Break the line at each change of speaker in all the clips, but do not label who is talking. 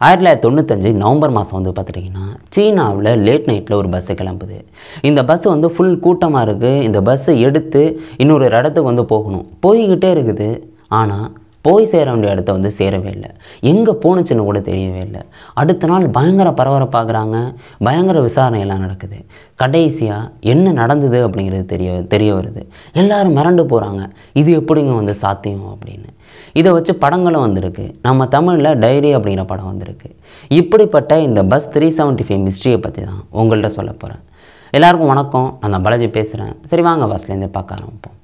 1995 November மாதம் வந்து பார்த்துட்டிங்கன்னா சீனாவில் லேட் நைட்டில் ஒரு பஸ்ஸு கிளம்புது. இந்த பஸ்ஸு வந்து ஃபுல் கூட்டமாக இருக்குது. இந்த பஸ்ஸை எடுத்து இன்னொரு இடத்துக்கு வந்து போகணும். போய்கிட்டே இருக்குது. ஆனால் போய் சேர வேண்டிய இடத்த வந்து சேரவே இல்லை. எங்கே போணுச்சுன்னு கூட தெரியவே இல்லை. அடுத்த நாள் பயங்கர பரபரப்பாகிறாங்க. பயங்கர விசாரணையெல்லாம் நடக்குது. கடைசியாக என்ன நடந்தது அப்படிங்கிறது தெரிய வருது. எல்லோரும் மிரண்டு போகிறாங்க. இது எப்படிங்க வந்து சாத்தியம் அப்படின்னு. இதை வச்சு படங்களும் வந்திருக்கு. நம்ம தமிழில் டைரி அப்படிங்கிற படம் வந்திருக்கு. இப்படிப்பட்ட இந்த பஸ் 375 மிஸ்ட்ரியை பற்றி தான் உங்கள்கிட்ட சொல்ல போகிறேன். எல்லாருக்கும் வணக்கம். நான் பாலாஜி பேசுகிறேன். சரி வாங்க பஸ்லேருந்தே பார்க்க ஆரம்பிப்போம்.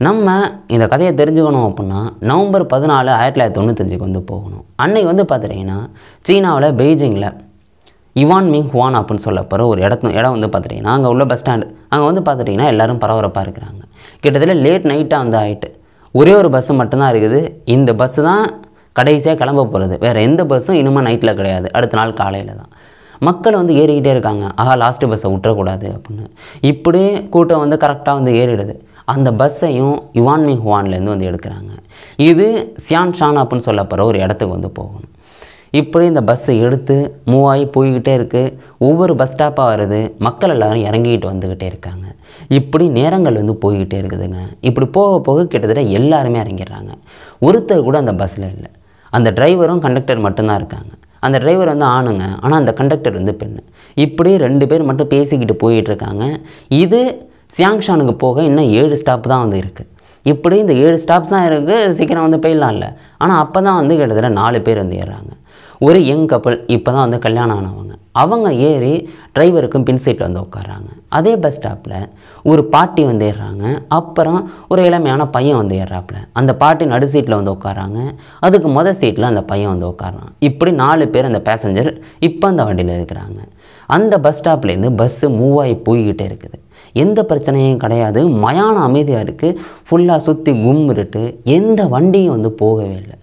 நம்ம இந்த கதையை தெரிஞ்சுக்கணும் அப்படின்னா நவம்பர் 14, 1995 வந்து போகணும். அன்னைக்கு வந்து பார்த்துட்டிங்கன்னா சீனாவில் பெய்ஜிங்கில் யுவான்மிங் ஹுவான் அப்படின்னு சொல்லப்போகிற ஒரு இடம் வந்து பார்த்துட்டிங்கன்னா அங்கே உள்ள பஸ் ஸ்டாண்டு. அங்கே வந்து பார்த்துட்டிங்கன்னா எல்லோரும் பரபரப்பாக இருக்கிறாங்க. கிட்டத்தட்ட லேட் நைட்டாக வந்து ஆகிட்டு ஒரே ஒரு பஸ்ஸு மட்டும்தான் இருக்குது. இந்த பஸ்ஸு தான் கடைசியாக கிளம்ப போகிறது. வேறு எந்த பஸ்ஸும் இனிமேல் நைட்டில் கிடையாது. அடுத்த நாள் காலையில் தான். மக்கள் வந்து ஏறிக்கிட்டே இருக்காங்க. லாஸ்ட்டு பஸ்ஸை விட்டுறக்கூடாது அப்படின்னு. இப்படி கூட்டம் வந்து கரெக்டாக வந்து ஏறிடுது. அந்த பஸ்ஸையும் யுவான்மிங் ஹுவான்லேருந்து வந்து எடுக்கிறாங்க. இது சியான்ஷான் அப்படின்னு சொல்லப்போகிற ஒரு இடத்துக்கு வந்து போகணும். இப்படி இந்த பஸ்ஸை எடுத்து மூவ் ஆகி போய்கிட்டே இருக்குது. ஒவ்வொரு பஸ் ஸ்டாப்பாக வருது. மக்கள் எல்லோரும் இறங்கிக்கிட்டு வந்துக்கிட்டே இருக்காங்க. இப்படி நேரங்கள் வந்து போய்கிட்டே இருக்குதுங்க. இப்படி போக போக கிட்டத்தட்ட எல்லாருமே இறங்கிடுறாங்க. ஒருத்தர் கூட அந்த பஸ்ஸில் இல்லை. அந்த டிரைவரும் கண்டக்டர் மட்டும்தான் இருக்காங்க. அந்த டிரைவர் வந்து ஆணுங்க, ஆனால் அந்த கண்டக்டர் வந்து பெண்ணு. இப்படி 2 பேர் மட்டும் பேசிக்கிட்டு போயிட்டுருக்காங்க. இது சியாங்ஷானுக்கு போக இன்னும் 7 ஸ்டாப் தான் வந்து இருக்குது. இப்படி இந்த 7 ஸ்டாப்ஸ் தான் இருக்குது. சீக்கிரம் வந்து போயிடலாம் இல்லை. ஆனால் அப்போ தான் வந்து கிட்டத்தட்ட 4 பேர் வந்து ஏறுறாங்க. ஒரு யங் கப்பல், இப்போ தான் வந்து கல்யாணம் ஆனவங்க. அவங்க ஏறி டிரைவருக்கும் பின் சீட்டில் வந்து உட்காடுறாங்க. அதே பஸ் ஸ்டாப்பில் ஒரு பாட்டி வந்து ஏறுறாங்க. அப்புறம் ஒரு இளமையான பையன் வந்து ஏறுறாப்புல. அந்த பாட்டி நடு சீட்டில் வந்து உட்காடுறாங்க. அதுக்கு சீட்டில் அந்த பையன் வந்து உட்காடுறான். இப்படி 4 பேர் அந்த பேசஞ்சர் இப்போ அந்த வண்டியில் இருக்கிறாங்க. அந்த பஸ் ஸ்டாப்லேருந்து பஸ்ஸு மூவ் ஆகி போய்கிட்டே இருக்குது. எந்த பிரச்சனையும் கிடையாது. மயான அமைதியாக இருக்குது. ஃபுல்லாக சுற்றி கும்மிருட்டு. எந்த வண்டியும் வந்து போகவே இல்லை.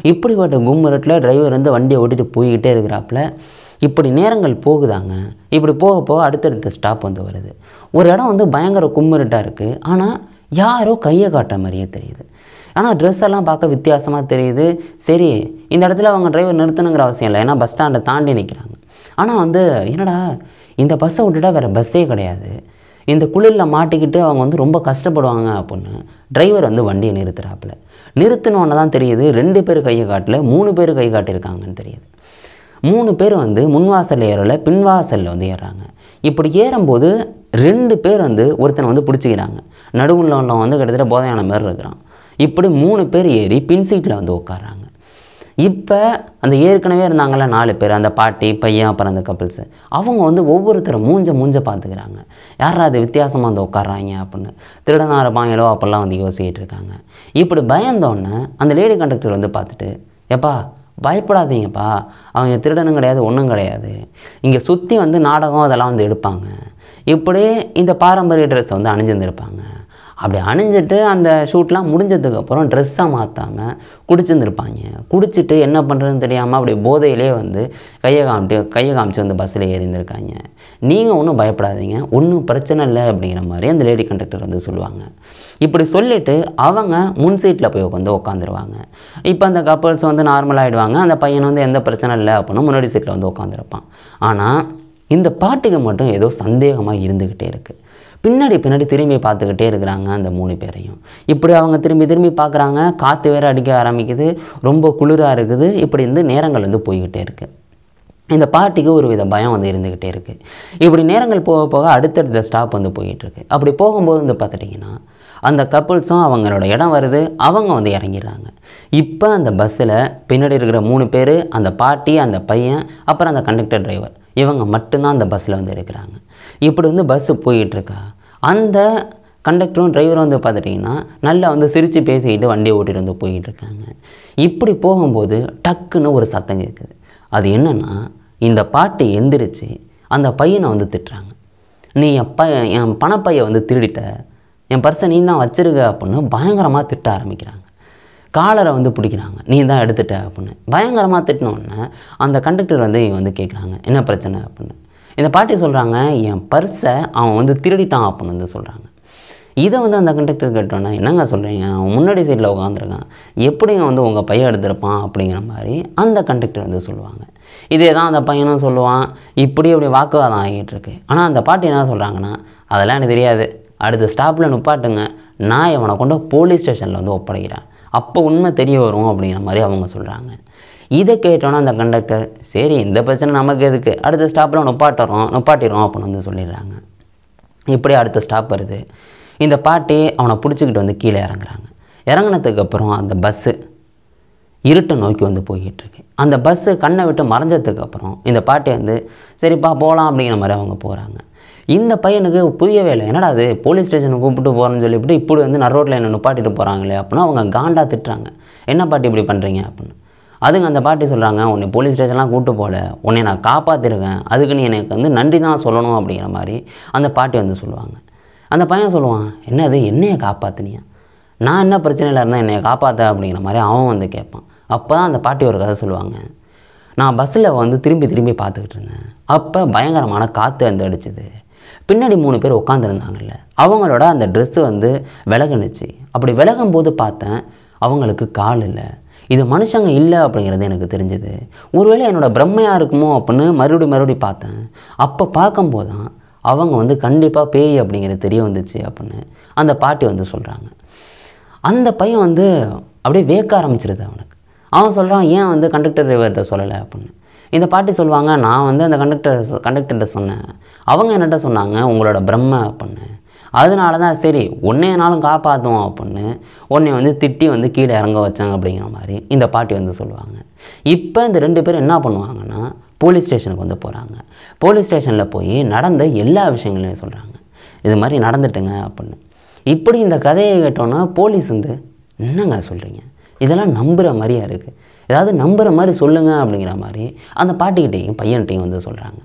இப்படிப்பட்ட கும்மிருட்டில் டிரைவர் வந்து வண்டியை ஓட்டிகிட்டு போய்கிட்டே இருக்கிறாப்புல. இப்படி நேரங்கள் போகுதாங்க. இப்படி போக போக அடுத்தடுத்த ஸ்டாப் வந்து வருது. ஒரு இடம் வந்து பயங்கர கும்மிருட்டாக இருக்குது. ஆனால் யாரோ கையை காட்டுற மாதிரியே தெரியுது. ஆனால் ட்ரெஸ் எல்லாம் பார்க்க வித்தியாசமாக தெரியுது. சரி, இந்த இடத்துல அவங்க டிரைவர் நிறுத்தணுங்கிற அவசியம் இல்லை. ஏன்னா பஸ் ஸ்டாண்டை தாண்டி நிற்கிறாங்க. ஆனால் வந்து என்னடா இந்த பஸ்ஸை விட்டுட்டா வேறு பஸ்ஸே கிடையாது. இந்த குளிரில் மாட்டிக்கிட்டு அவங்க வந்து ரொம்ப கஷ்டப்படுவாங்க அப்படின்னு டிரைவர் வந்து வண்டியை நிறுத்துகிறாப்புல. நிறுத்தினோன்னு தான் தெரியுது 2 பேர் கையை காட்டல, 3 பேர் கை காட்டியிருக்காங்கன்னு தெரியுது. 3 பேர் வந்து முன்வாசலில் ஏறலை, பின்வாசலில் வந்து ஏறுறாங்க. இப்படி ஏறும்போது 2 பேர் வந்து ஒருத்தனை வந்து பிடிச்சிக்கிறாங்க. நடுவில் உள்ளவன் வந்து கிட்டத்தட்ட போதையான மாதிரி இருக்கிறான். இப்படி 3 பேர் ஏறி பின் சீட்டில் வந்து உட்காடுறாங்க. இப்போ அந்த ஏற்கனவே இருந்தாங்கள்ல 4 பேர், அந்த பாட்டி, பையன், அப்புறம் அந்த கப்பிள்ஸு, அவங்க வந்து ஒவ்வொருத்தரும் மூஞ்ச பார்த்துக்கிறாங்க. யாரா அது வித்தியாசமாக வந்து உட்காடுறாங்க அப்படின்னு. திருடனாக இருப்பாங்களோ அப்போல்லாம் வந்து யோசிக்கிட்டு இருக்காங்க. இப்படி பயந்தோடனே அந்த லேடி கண்டக்டர் வந்து பார்த்துட்டு, எப்பா பயப்படாதீங்கப்பா, அவங்க திருடனும் கிடையாது, ஒன்றும் கிடையாது. இங்கே சுற்றி வந்து நாடகம் அதெல்லாம் வந்து எடுப்பாங்க. இப்படி இந்த பாரம்பரிய ட்ரெஸ் வந்து அணிஞ்சிருந்துருப்பாங்க. அப்படி அணிஞ்சிட்டு அந்த ஷூட்லாம் முடிஞ்சதுக்கப்புறம் ட்ரெஸ்ஸை மாற்றாமல் குடிச்சிருந்துருப்பாங்க. குடிச்சிட்டு என்ன பண்ணுறதுன்னு தெரியாமல் அப்படி போதையிலே வந்து கையை காமிச்சு வந்து பஸ்ஸில் ஏறிந்திருக்காங்க. நீங்கள் ஒன்றும் பயப்படாதீங்க, ஒன்றும் பிரச்சனை இல்லை அப்படிங்கிற மாதிரி அந்த லேடி கண்டக்டர் வந்து சொல்லுவாங்க. இப்படி சொல்லிவிட்டு அவங்க முன் சீட்டில் போய் உட்காந்துருவாங்க. இப்போ அந்த கப்பல்ஸ் வந்து நார்மலாகிடுவாங்க. அந்த பையன் வந்து எந்த பிரச்சனை இல்லை அப்படின்னு முன்னாடி சீட்டில் வந்து உட்காந்துருப்பான். ஆனால் இந்த பாட்டுக்கு மட்டும் ஏதோ சந்தேகமாக இருந்துக்கிட்டே இருக்குது. பின்னாடி திரும்பி பார்த்துக்கிட்டே இருக்கிறாங்க அந்த 3 பேரையும். இப்படி அவங்க திரும்பி பார்க்குறாங்க. காற்று வேறு அடிக்க ஆரம்பிக்குது. ரொம்ப குளிராக இருக்குது. இப்படி வந்து நேரங்கள் வந்து போய்கிட்டே இருக்குது. இந்த பாட்டிக்கு ஒரு வித பயம் வந்து இருந்துக்கிட்டே இருக்குது. இப்படி நேரங்கள் போக போக அடுத்தடுத்த ஸ்டாப் வந்து போயிட்டுருக்கு. அப்படி போகும்போது வந்து பார்த்துட்டிங்கன்னா அந்த கப்புள்ஸும் அவங்களோட இடம் வருது. அவங்க வந்து இறங்கிடுறாங்க. இப்போ அந்த பஸ்ஸில் பின்னாடி இருக்கிற 3 பேர், அந்த பாட்டி, அந்த பையன், அப்புறம் அந்த கண்டக்டர் டிரைவர், இவங்க மட்டும்தான் அந்த பஸ்ஸில் வந்து இருக்கிறாங்க. இப்படி வந்து பஸ்ஸு போயிட்டுருக்கா. அந்த கண்டக்டரும் டிரைவரும் வந்து பார்த்துட்டிங்கன்னா நல்லா வந்து சிரித்து பேசிக்கிட்டு வண்டியை ஓட்டிகிட்டு வந்து போய்கிட்டுருக்காங்க. இப்படி போகும்போது டக்குன்னு ஒரு சத்தம் கேட்குது. அது என்னென்னா, இந்த பாட்டி எந்திரிச்சு அந்த பையனை வந்து திட்டுறாங்க. நீ என் பணப்பையை வந்து திருடிட்ட, என் பர்ஸை நீ தான் வச்சிருக்க அப்படின்னு பயங்கரமாக திட்ட ஆரம்பிக்கிறாங்க. காலரை வந்து பிடிக்கிறாங்க. நீ தான் எடுத்துட்ட அப்படின்னு பயங்கரமாக திட்டினோடனே அந்த கண்டக்டர் வந்து இவங்க வந்து கேட்குறாங்க, என்ன பிரச்சனை அப்படின்னு. இந்த பாட்டி சொல்கிறாங்க, என் பர்ஸை அவன் வந்து திருடிட்டான் அப்படின்னு வந்து சொல்கிறாங்க. இதை வந்து அந்த கண்டக்டர் கேட்டோன்னா, என்னங்க சொல்கிறீங்க, அவன் முன்னாடி சைடில் உட்காந்துருக்கான், எப்படிங்க வந்து உங்கள் பையன் எடுத்திருப்பான் அப்படிங்கிற மாதிரி அந்த கண்டக்டர் வந்து சொல்லுவாங்க. இதே தான் அந்த பையனும் சொல்லுவான். இப்படி வாக்குவாதம் ஆகிட்டு இருக்கு. ஆனால் அந்த பாட்டி என்ன சொல்கிறாங்கன்னா, அதெல்லாம் எனக்கு தெரியாது, அடுத்த ஸ்டாப்பில் நிப்பாட்டுங்க, நான் இவனை கொண்டு போலீஸ் ஸ்டேஷனில் வந்து ஒப்படைக்கிறேன், அப்போ உண்மை தெரிய வரும் அப்படிங்கிற மாதிரி அவங்க சொல்கிறாங்க. இதை கேட்டோன்னா அந்த கண்டக்டர், சரி இந்த பிரச்சனை நமக்கு எதுக்கு, அடுத்த ஸ்டாப்பில் நிப்பாட்டிடுறோம் அப்படின்னு வந்து சொல்லிடுறாங்க. இப்படி அடுத்த ஸ்டாப் வருது. இந்த பாட்டி அவனை பிடிச்சிக்கிட்டு வந்து கீழே இறங்குறாங்க. இறங்கினதுக்கப்புறம் அந்த பஸ்ஸு இருட்டை நோக்கி வந்து போய்கிட்டுருக்கு. அந்த பஸ்ஸு கண்ணை விட்டு மறைஞ்சதுக்கப்புறம் இந்த பாட்டி வந்து சரிப்பா போகலாம் அப்படிங்கிற மாதிரி அவங்க போகிறாங்க. இந்த பையனுக்கு புரியவே இல்லை, என்னடா அது போலீஸ் ஸ்டேஷனுக்கு கூப்பிட்டு போகிறேன்னு சொல்லிவிட்டு இப்படி வந்து நரோட்டில் என்ன நிப்பாட்டிட்டு போகிறாங்களே அப்படின்னு அவங்க காண்டா திட்டுறாங்க. என்ன பாட்டி இப்படி பண்ணுறீங்க அப்படின்னு. அதுங்க அந்த பாட்டி சொல்கிறாங்க, உன்னை போலீஸ் ஸ்டேஷன்லாம் கூப்பிட்டு போகல, உன்னை நான் காப்பாற்றிருக்கேன், அதுக்கு நீ எனக்கு வந்து நன்றி தான் சொல்லணும் அப்படிங்கிற மாதிரி அந்த பாட்டி வந்து சொல்லுவாங்க. அந்த பையன் சொல்லுவான், என்னது என்னையை காப்பாற்றினியா, நான் என்ன பிரச்சனையில் இருந்தால் என்னையை காப்பாற்ற அப்படிங்கிற மாதிரி அவன் வந்து கேட்பான். அப்போ தான் அந்த பாட்டி ஒரு கதை சொல்லுவாங்க. நான் பஸ்ஸில் வந்து திரும்பி பார்த்துக்கிட்டு இருந்தேன். அப்போ பயங்கரமான காற்று வந்து அடிச்சுது. பின்னாடி 3 பேர் உட்காந்துருந்தாங்கல்ல, அவங்களோட அந்த ட்ரெஸ்ஸு வந்து விலகுனுச்சு. அப்படி விலகும் போது பார்த்தேன் அவங்களுக்கு கால் இல்லை, இது மனுஷங்க இல்லை அப்படிங்கிறது எனக்கு தெரிஞ்சுது. ஒருவேளை என்னோடய பிரம்மையாக இருக்குமோ அப்படின்னு மறுபடி பார்த்தேன். அப்போ பார்க்கும்போது தான் அவங்க வந்து கண்டிப்பாக பேய் அப்படிங்கிறது தெரிய வந்துச்சு அப்படின்னு அந்த பாட்டி வந்து சொல்கிறாங்க. அந்த பையன் வந்து அப்படியே வேக்க ஆரம்பிச்சிருது அவனுக்கு. அவன் சொல்கிறான், ஏன் வந்து கண்டக்டர் டிரைவர்கிட்ட சொல்லலை அப்படின்னு. இந்த பாட்டி சொல்லுவாங்க, நான் வந்து அந்த கண்டக்டர்கிட்ட சொன்னேன், அவங்க என்னட்ட சொன்னாங்க உங்களோட பிரம்மை அப்படின்னு. அதனால தான் சரி உன்னையனாலும் காப்பாற்றுவோம் அப்படின்னு உன்னை வந்து திட்டி வந்து கீழே இறங்க வச்சாங்க அப்படிங்கிற மாதிரி இந்த பாட்டி வந்து சொல்லுவாங்க. இப்போ இந்த 2 பேரும் என்ன பண்ணுவாங்கன்னா போலீஸ் ஸ்டேஷனுக்கு வந்து போகிறாங்க. போலீஸ் ஸ்டேஷனில் போய் நடந்த எல்லா விஷயங்களையும் சொல்கிறாங்க, இது மாதிரி நடந்துட்டுங்க அப்படின்னு. இப்படி இந்த கதையை கேட்டோன்னா போலீஸ் வந்து, என்னங்க சொல்கிறீங்க, இதெல்லாம் நம்புகிற மாதிரியா இருக்குது, ஏதாவது நம்புகிற மாதிரி சொல்லுங்கள் அப்படிங்கிற மாதிரி அந்த பாட்டிக்கிட்டையும் பையன்கிட்டையும் வந்து சொல்கிறாங்க.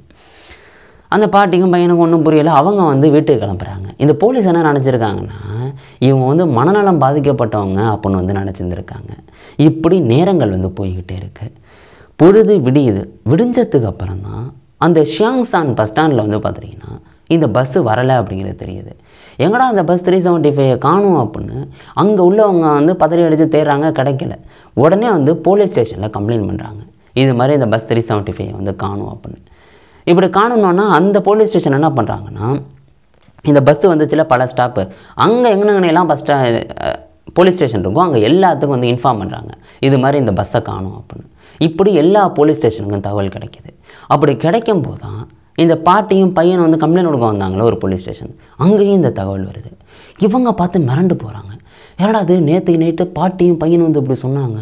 அந்த பாட்டிக்கும் பையனுக்கும் ஒன்றும் புரியலை. அவங்க வந்து வீட்டுக்கு கிளம்புறாங்க. இந்த போலீஸ் என்ன நினச்சிருக்காங்கன்னா, இவங்க வந்து மனநலம் பாதிக்கப்பட்டவங்க அப்படின்னு வந்து நினச்சிருந்துருக்காங்க. இப்படி நேரங்கள் வந்து போய்கிட்டே இருக்குது. பொழுது விடிஞ்சதுக்கு அப்புறம் தான் அந்த ஷியாங்சான் பஸ் ஸ்டாண்டில் வந்து பார்த்துட்டிங்கன்னா இந்த பஸ்ஸு வரலை அப்படிங்கிறது தெரியுது. எங்கடா அந்த பஸ் 375 காணும் அப்படின்னு அங்கே உள்ளவங்க வந்து பதறி அடித்து தேடுறாங்க, கிடைக்கல. உடனே வந்து போலீஸ் ஸ்டேஷனில் கம்ப்ளைண்ட் பண்ணுறாங்க, இது மாதிரி இந்த பஸ் 375 வந்து காணும் அப்படின்னு. இப்படி காணணுன்னா அந்த போலீஸ் ஸ்டேஷன் என்ன பண்ணுறாங்கன்னா, இந்த பஸ்ஸு வந்துச்சுல பல ஸ்டாப்பு, அங்கே எங்கெங்கெல்லாம் போலீஸ் ஸ்டேஷன் இருக்கும் அங்கே எல்லாத்துக்கும் வந்து இன்ஃபார்ம் பண்ணுறாங்க, இது மாதிரி இந்த பஸ்ஸை காணும் அப்படின்னு. இப்படி எல்லா போலீஸ் ஸ்டேஷனுக்கும் தகவல் கிடைக்கிது. அப்படி கிடைக்கும் போது தான் இந்த பாட்டியும் பையனும் வந்து கம்ப்ளைண்ட் கொடுக்க வந்தாங்களே ஒரு போலீஸ் ஸ்டேஷன், அங்கேயும் இந்த தகவல் வருது. இவங்க பார்த்து மிரண்டு போகிறாங்க, ஏடா அது நேற்றுக்கு நைட்டு பாட்டியும் பையனும் வந்து இப்படி சொன்னாங்க,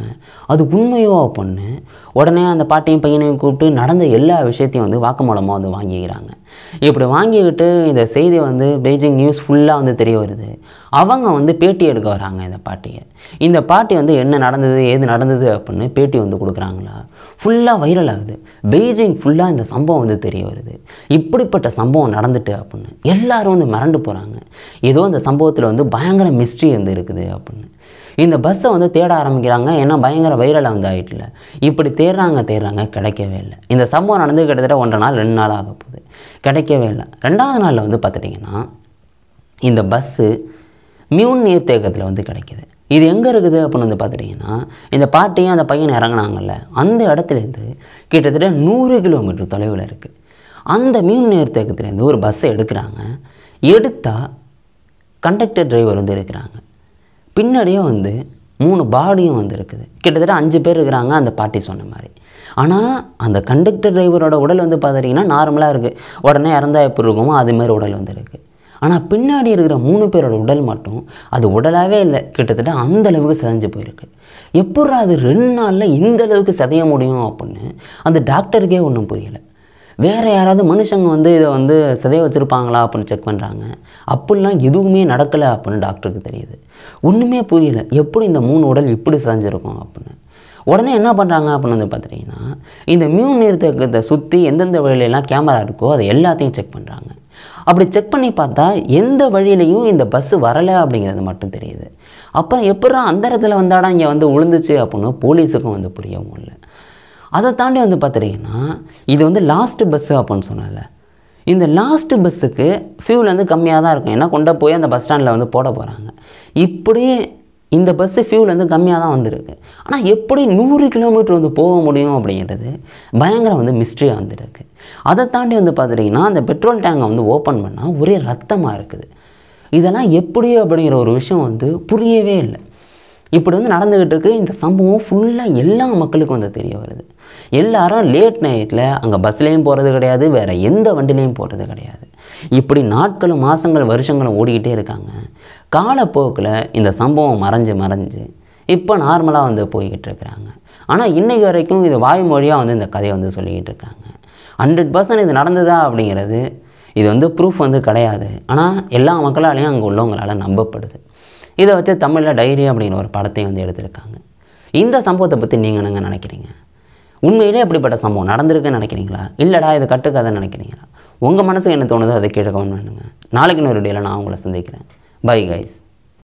அது உண்மையோ அப்படின்னு. உடனே அந்த பாட்டியும் பையனையும் கூப்பிட்டு நடந்த எல்லா விஷயத்தையும் வந்து வாக்குமூலமாக வந்து வாங்கிக்கிறாங்க. இப்படி வாங்கிக்கிட்டு இந்த செய்தி வந்து பெய்ஜிங் நியூஸ் ஃபுல்லாக வந்து தெரிய வருது. அவங்க வந்து பேட்டி எடுக்க வராங்க இந்த பாட்டியை. இந்த பாட்டி வந்து என்ன நடந்தது ஏது நடந்தது அப்படின்னு பேட்டி வந்து கொடுக்குறாங்களா, ஃபுல்லாக வைரல் ஆகுது. பெய்ஜிங் ஃபுல்லாக இந்த சம்பவம் வந்து தெரிய வருது, இப்படிப்பட்ட சம்பவம் நடந்துட்டு அப்படின்னு. எல்லாரும் வந்து மிரண்டு போகிறாங்க, ஏதோ இந்த சம்பவத்தில் வந்து பயங்கர மிஸ்ட்ரி வந்து இருக்குது அப்படின்னு. இந்த பஸ்ஸை வந்து தேட ஆரம்பிக்கிறாங்க, ஏன்னா பயங்கர வைரலாக வந்து ஆகிட்டுல. இப்படி தேடுறாங்க கிடைக்கவே இல்லை. இந்த சம்பவம் நடந்து கிட்டத்தட்ட 1.5 நாள் 2 நாள் ஆக போகுது, கிடைக்கவே இல்லை. 2வது நாளில் வந்து பார்த்துட்டிங்கன்னா இந்த பஸ்ஸு மியூன் நீர்த்தேக்கத்தில் வந்து கிடைக்கிது. இது எங்கே இருக்குது அப்படின்னு வந்து பார்த்துட்டிங்கன்னா, இந்த பாட்டியும் அந்த பையன் இறங்கினாங்கல்ல அந்த இடத்துலேருந்து கிட்டத்தட்ட 100 கிலோமீட்டர் தொலைவில் இருக்குது. அந்த மியூன் நீர்த்தேக்கத்துலேருந்து ஒரு பஸ்ஸை எடுக்கிறாங்க. எடுத்தால் கண்டக்டர் டிரைவர் வந்து இருக்கிறாங்க, பின்னாடியே வந்து 3 பாடியும் வந்து இருக்குது. கிட்டத்தட்ட 5 பேர் இருக்கிறாங்க அந்த பாட்டி சொன்ன மாதிரி. ஆனால் அந்த கண்டக்டர் டிரைவரோட உடல் வந்து பார்த்துட்டிங்கன்னா நார்மலாக இருக்குது, உடனே இறந்தா எப்படி இருக்குமோ அதுமாதிரி உடல் வந்து இருக்குது. ஆனால் பின்னாடி இருக்கிற 3 பேரோட உடல் மட்டும் அது உடலாகவே இல்லை, கிட்டத்தட்ட அந்த அளவுக்கு சிதைஞ்சு போயிருக்கு. எப்பட்றா அது 2 நாளில் இந்த அளவுக்கு சிதைய முடியும் அப்படின்னு அந்த டாக்டருக்கே ஒன்றும் புரியலை. வேறு யாராவது மனுஷங்க வந்து இதை வந்து சிதைய வச்சுருப்பாங்களா அப்படின்னு செக் பண்ணுறாங்க, அப்படிலாம் எதுவுமே நடக்கலை அப்படின்னு டாக்டருக்கு தெரியுது. ஒன்றுமே புரியல, எப்படி இந்த 3 உடல் இப்படி சிதைஞ்சிருக்கும் அப்படின்னு. உடனே என்ன பண்ணுறாங்க அப்படின்னு வந்து பார்த்துட்டிங்கன்னா, இந்த மியூன் நீர்த்தேக்கத்தை சுற்றி எந்தெந்த வழியிலலாம் கேமரா இருக்கோ அதை எல்லாத்தையும் செக் பண்ணுறாங்க. அப்படி செக் பண்ணி பார்த்தா எந்த வழியிலையும் இந்த பஸ்ஸு வரலை அப்படிங்கிறது மட்டும் தெரியுது. அப்புறம் எப்படா அந்த இடத்துல வந்தாடா இங்கே வந்து விழுந்துச்சு அப்படின்னு போலீஸுக்கும் வந்து புரியவும் இல்லை. அதை தாண்டி வந்து பார்த்துட்டிங்கன்னா இது வந்து லாஸ்ட்டு பஸ்ஸு அப்படின்னு சொன்னால, இந்த லாஸ்ட்டு பஸ்ஸுக்கு ஃபியூல் வந்து கம்மியாக தான் இருக்கும், ஏன்னா கொண்டு போய் அந்த பஸ் ஸ்டாண்டில் வந்து போட போகிறாங்க. இப்படியே இந்த பஸ்ஸு ஃபியூல் வந்து கம்மியாக தான் வந்திருக்கு. ஆனால் எப்படி 100 கிலோமீட்டர் வந்து போக முடியும் அப்படிங்கிறது பயங்கரம் வந்து மிஸ்ட்ரியாக வந்துருக்கு. அதை தாண்டி வந்து பார்த்துட்டிங்கன்னா அந்த பெட்ரோல் டேங்கை வந்து ஓப்பன் பண்ணால் ஒரே ரத்தமாக இருக்குது. இதெல்லாம் எப்படி அப்படிங்கிற ஒரு விஷயம் வந்து புரியவே இல்லை. இப்படி வந்து நடந்துக்கிட்டு இருக்குது. இந்த சம்பவம் ஃபுல்லாக எல்லா மக்களுக்கும் வந்து தெரிய வருது. எல்லாரும் லேட் நைட்டில் அங்கே பஸ்லேயும் போகிறது கிடையாது, வேறு எந்த வண்டிலையும் போகிறது கிடையாது. இப்படி நாட்களும் மாதங்கள் வருஷங்களும் ஓடிக்கிட்டே இருக்காங்க. காலப்போக்கில் இந்த சம்பவம் மறைஞ்சு இப்போ நார்மலாக வந்து போய்கிட்டு இருக்கிறாங்க. ஆனால் இன்றைக்கு வரைக்கும் இது வாய்மொழியாக வந்து இந்த கதையை வந்து சொல்லிக்கிட்டு இருக்காங்க. 100% இது நடந்ததா அப்படிங்கிறது இது வந்து ப்ரூஃப் வந்து கிடையாது. ஆனால் எல்லா மக்களாலையும் அங்கே உள்ளவங்களால் நம்பப்படுது. இதை வச்சு தமிழில் டைரி அப்படிங்கிற ஒரு படத்தையும் வந்து எடுத்திருக்காங்க. இந்த சம்பவத்தை பற்றி நீங்கள் என்னங்க நினைக்கிறீங்க? உண்மையிலே அப்படிப்பட்ட சம்பவம் நடந்திருக்குன்னு நினைக்கிறீங்களா, இல்லைடா இது கட்டுக்கதைன்னு நினைக்கிறீங்களா? உங்கள் மனசுக்கு என்ன தோணுதோ அதை கீழே கமெண்ட் பண்ணுங்க. நாளைக்கு இன்னொரு வீடியோவில் நான் உங்களை சந்திக்கிறேன். Bye guys.